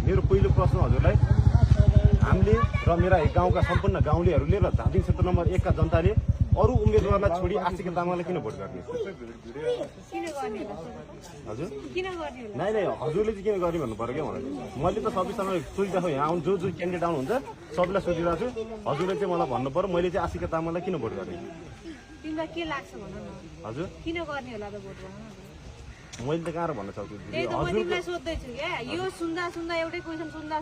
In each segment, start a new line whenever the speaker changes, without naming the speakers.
मेरो पहिलो प्रश्न हजुरलाई, हामीले र मेरा गाउँका सम्पूर्ण गाउँलेहरूले र धादिङ क्षेत्र नम्बर 1 का जनताले अरू उम्मेदवारलाई छोडी आशिका तामाङलाई किन भोट गर्ने? हजुर नै हजुरले चाहिँ किन गर्ने भन्नु पर्यो क्या मलाई। मैले त सबैसँग सोधिरहेको यहाँ आउनु जो क्यान्डिडेट आउनुहुन्छ सबैलाई सोधिरहेको छु। हजुरले चाहिँ मलाई भन्नु पर्यो मैले चाहिँ आशिका तामाङलाई किन भोट गर्ने?
तिमीलाई के लाग्छ भन न
हजुर
किन गर्ने होला त भोट भन न।
मैले त कहाँ भन्न सक्छु
त्यही त म तिमीलाई सोध्दैछु क्या। यो सुन्दा एउटै क्वेसन सुन्दा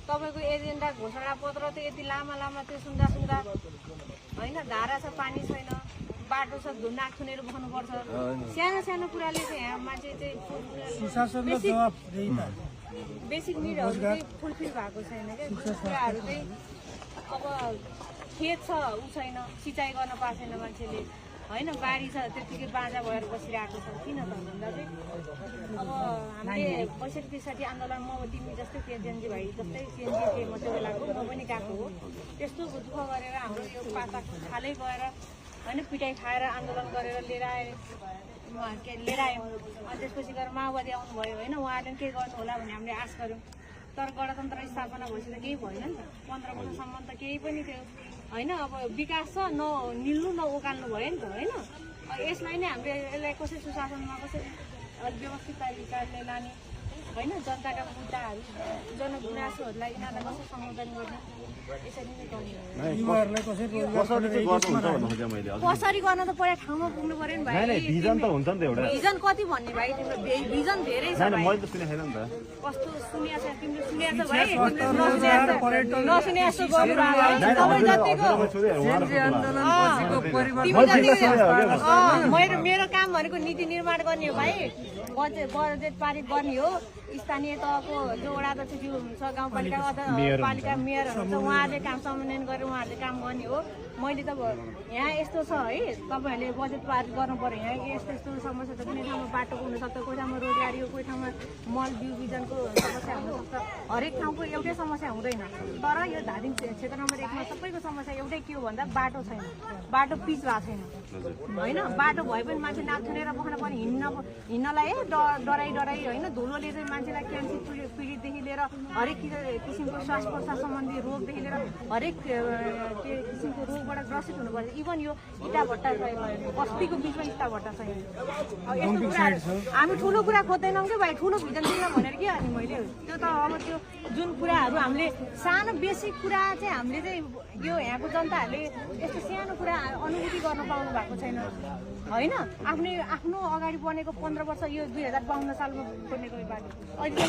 तपाईँको एजेन्डा घोषणा पत्र त यति लामा त्यो सुन्दा होइन, धारा छ, पानी छैन, बाटो छ, नाक थुनेर बस्नुपर्छ। सानो कुराले चाहिँ यहाँ मान्छे चाहिँ बेसिक निडहरू चाहिँ फुलफिल भएको छैन क्या। कुराहरू चाहिँ अब खेत छ ऊ छैन, सिँचाइ गर्न पाएको छैन मान्छेले होइन, बारी छ त्यतिकै बाँझा भएर बसिरहेको छ। किन त भन्दा चाहिँ अब हामीले ६५-६० आन्दोलन म तिमी जस्तै जेन्जी भाइ जस्तै सिएनजी थिएँ म त्यो बेलाको, म पनि गएको हो। त्यस्तो दुःख गरेर हाम्रो यो पाता खालै गएर होइन पिटाइ खाएर आन्दोलन गरेर लिएर आयौँ। अनि त्यसपछि गएर माओवादी आउनुभयो होइन, उहाँहरूले के गर्नु होला भन्ने हामीले आश गऱ्यौँ। तर गणतन्त्र स्थापना भएपछि त केही भएन नि त। 15 वर्षसम्म त केही पनि थियो होइन। अब विकास छ, न निल्नु न उकाल्नु भयो नि त होइन। यसलाई नै हामीले यसलाई कसरी सुशासनमा कसरी व्यवस्थित तरिकाले लाने होइन, जनताका मुद्दाहरू जनगुनासोहरूलाई यिनीहरूलाई कसरी सम्बोधन गर्ने, यसरी नै गर्ने। कसरी गर्न त पहिला ठाउँमा पुग्नु पर्यो नि भाइ।
भिजन त हुन्छ नि त एउटा।
भिजन कति भन्ने भाइ? तिम्रो भिजन धेरै छ भाइ।
मैले त सुनेको छैन नि त।
कस्तो सुनिया छ तिमीले? सुनिया छ भाइ? नसुनिया जस्तो गर्नु तपाईँ जतिको मेरो काम भनेको नीति निर्माण गर्ने हो भाइ। बजेट पारित गर्ने हो। स्थानीय तहको जो वडा अध्यक्ष हुनुहुन्छ, गाउँपालिका पालिका मेयरहरू हुन्छ, उहाँहरूले काम समन्वयन गरेर उहाँहरूले काम गर्ने हो। मैले त यहाँ यस्तो छ है, तपाईँहरूले बजेट पारित गर्नु पर्यो। यहाँ यस्तो समस्या छ, कुनै ठाउँमा बाटोको हुनसक्छ, कोही ठाउँमा रोजगारीको, कोही ठाउँमा मल बिउ बिजनको समस्या हुनसक्छ। हरेक ठाउँको एउटै समस्या हुँदैन। तर यो धादिङ क्षेत्र नम्बर 1 मा सबैको समस्या एउटै के हो भन्दा बाटो छैन, बाटो पिच भएको छैन होइन। बाटो भए पनि मान्छे नाक थुनेर बस्न पनि हिँड्नलाई डराइ होइन। धुलोले चाहिँ मान्छेलाई क्यान्सर पीडितदेखि लिएर हरेक किसिमको श्वास प्रश्वास सम्बन्धी रोगदेखि लिएर हरेक किसिमको रोगबाट ग्रसित हुनुपर्छ। इभन यो इँटा भट्टा बस्तीको बिचमा इँटा भट्टा छ। अब यस्तो कुराहरू हामी ठुलो कुरा खोज्दैनौँ कि भाइ, ठुलो भिजन दिन भनेर के अनि मैले त्यो त अब त्यो जुन कुराहरू हामीले सानो बेसिक कुरा चाहिँ हामीले चाहिँ यो यहाँको जनताहरूले यस्तो सानो कुरा अनुभूति गर्न पाउनु भएको छैन होइन। आफ्नो अगाडि बनेको 15 वर्ष यो 2052 सालमा बनेको बाटो अहिले